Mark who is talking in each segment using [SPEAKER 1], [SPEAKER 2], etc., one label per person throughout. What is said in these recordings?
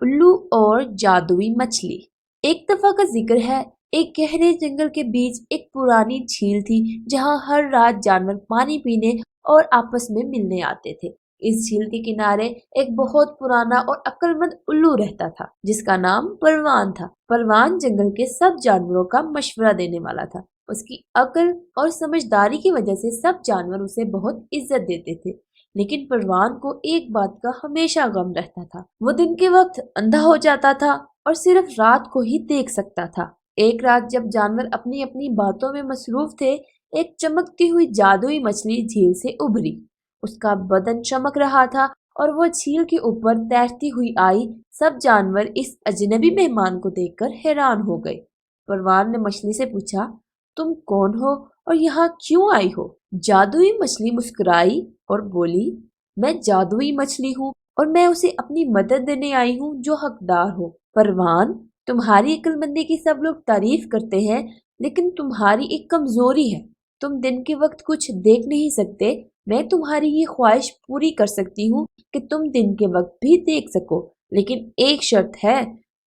[SPEAKER 1] उल्लू और जादुई मछली। एक दफा का जिक्र है, एक गहरे जंगल के बीच एक पुरानी झील थी जहां हर रात जानवर पानी पीने और आपस में मिलने आते थे। इस झील के किनारे एक बहुत पुराना और अक्लमंद उल्लू रहता था जिसका नाम परवान था। परवान जंगल के सब जानवरों का मशवरा देने वाला था। उसकी अक्ल और समझदारी की वजह से सब जानवर उसे बहुत इज्जत देते थे। लेकिन परवान को एक बात का हमेशा गम रहता था। वो दिन के वक्त अंधा हो जाता था और सिर्फ रात को ही देख सकता था। एक रात जब जानवर अपनी अपनी बातों में मसरूफ थे, एक चमकती हुई जादुई मछली झील से उभरी। उसका बदन चमक रहा था और वो झील के ऊपर तैरती हुई आई। सब जानवर इस अजनबी मेहमान को देखकर हैरान हो गए। परवान ने मछली से पूछा, तुम कौन हो और यहाँ क्यों आई हो? जादुई मछली मुस्कुराई और बोली, मैं जादुई मछली हूँ और मैं उसे अपनी मदद देने आई हूँ जो हकदार हो। परवान, तुम्हारी अक्लमंदी की सब लोग तारीफ करते हैं, लेकिन तुम्हारी एक कमजोरी है, तुम दिन के वक्त कुछ देख नहीं सकते। मैं तुम्हारी ये ख्वाहिश पूरी कर सकती हूँ कि तुम दिन के वक्त भी देख सको, लेकिन एक शर्त है,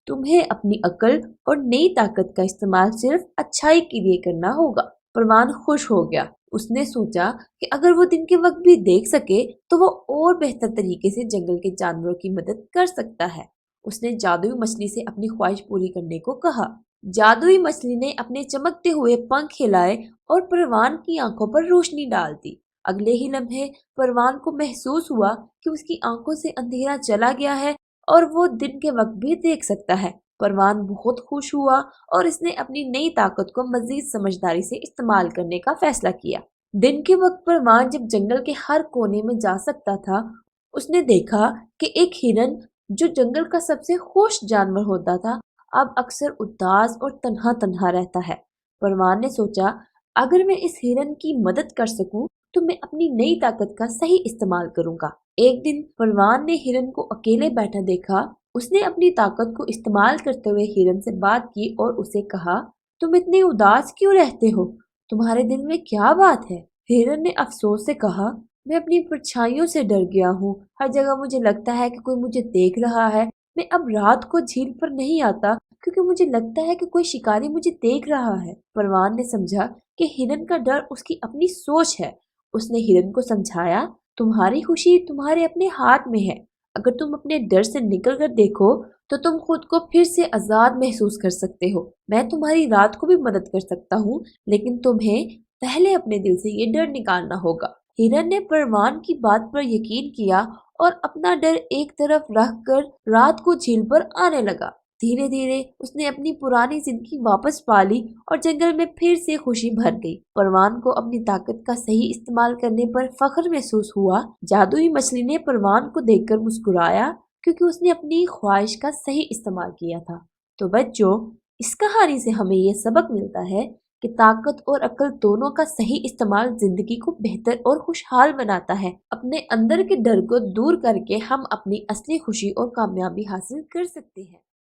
[SPEAKER 1] तुम्हें अपनी अक्ल और नई ताकत का इस्तेमाल सिर्फ अच्छाई के लिए करना होगा। परवान खुश हो गया। उसने सोचा कि अगर वो दिन के वक्त भी देख सके तो वो और बेहतर तरीके से जंगल के जानवरों की मदद कर सकता है। उसने जादुई मछली से अपनी ख्वाहिश पूरी करने को कहा। जादुई मछली ने अपने चमकते हुए पंख हिलाए और परवान की आंखों पर रोशनी डाल दी। अगले ही लम्हे परवान को महसूस हुआ कि उसकी आंखों से अंधेरा चला गया है और वो दिन के वक्त भी देख सकता है। परवान बहुत खुश हुआ और इसने अपनी नई ताकत को मजीद समझदारी से इस्तेमाल करने का फैसला किया। दिन के वक्त परवान जब जंगल के हर कोने में जा सकता था, उसने देखा कि एक हिरन, जो जंगल का सबसे खुश जानवर होता था, अब अक्सर उदास और तन्हा तन्हा रहता है। परवान ने सोचा, अगर मैं इस हिरन की मदद कर सकूं तो मैं अपनी नई ताकत का सही इस्तेमाल करूंगा। एक दिन परवान ने हिरन को अकेले बैठा देखा। उसने अपनी ताकत को इस्तेमाल करते हुए हिरन से बात की और उसे कहा, तुम इतने उदास क्यों रहते हो? तुम्हारे दिल में क्या बात है? हिरन ने अफसोस से कहा, मैं अपनी परछाइयों से डर गया हूँ। हर जगह मुझे लगता है कि कोई मुझे देख रहा है। मैं अब रात को झील पर नहीं आता क्योंकि मुझे लगता है कि कोई शिकारी मुझे देख रहा है। परवान ने समझा कि हिरन का डर उसकी अपनी सोच है। उसने हिरन को समझाया, तुम्हारी खुशी तुम्हारे अपने हाथ में है। अगर तुम अपने डर से निकल कर देखो तो तुम खुद को फिर से आजाद महसूस कर सकते हो। मैं तुम्हारी रात को भी मदद कर सकता हूँ, लेकिन तुम्हें पहले अपने दिल से ये डर निकालना होगा। हिरन ने परवान की बात पर यकीन किया और अपना डर एक तरफ रख कर रात को झील पर आने लगा। धीरे धीरे उसने अपनी पुरानी जिंदगी वापस पा ली और जंगल में फिर से खुशी भर गई। परवान को अपनी ताकत का सही इस्तेमाल करने पर फख्र महसूस हुआ। जादुई मछली ने परवान को देखकर मुस्कुराया क्योंकि उसने अपनी ख्वाहिश का सही इस्तेमाल किया था। तो बच्चों, इस कहानी से हमें ये सबक मिलता है कि ताकत और अक्ल दोनों का सही इस्तेमाल जिंदगी को बेहतर और खुशहाल बनाता है। अपने अंदर के डर को दूर करके हम अपनी असली खुशी और कामयाबी हासिल कर सकते हैं।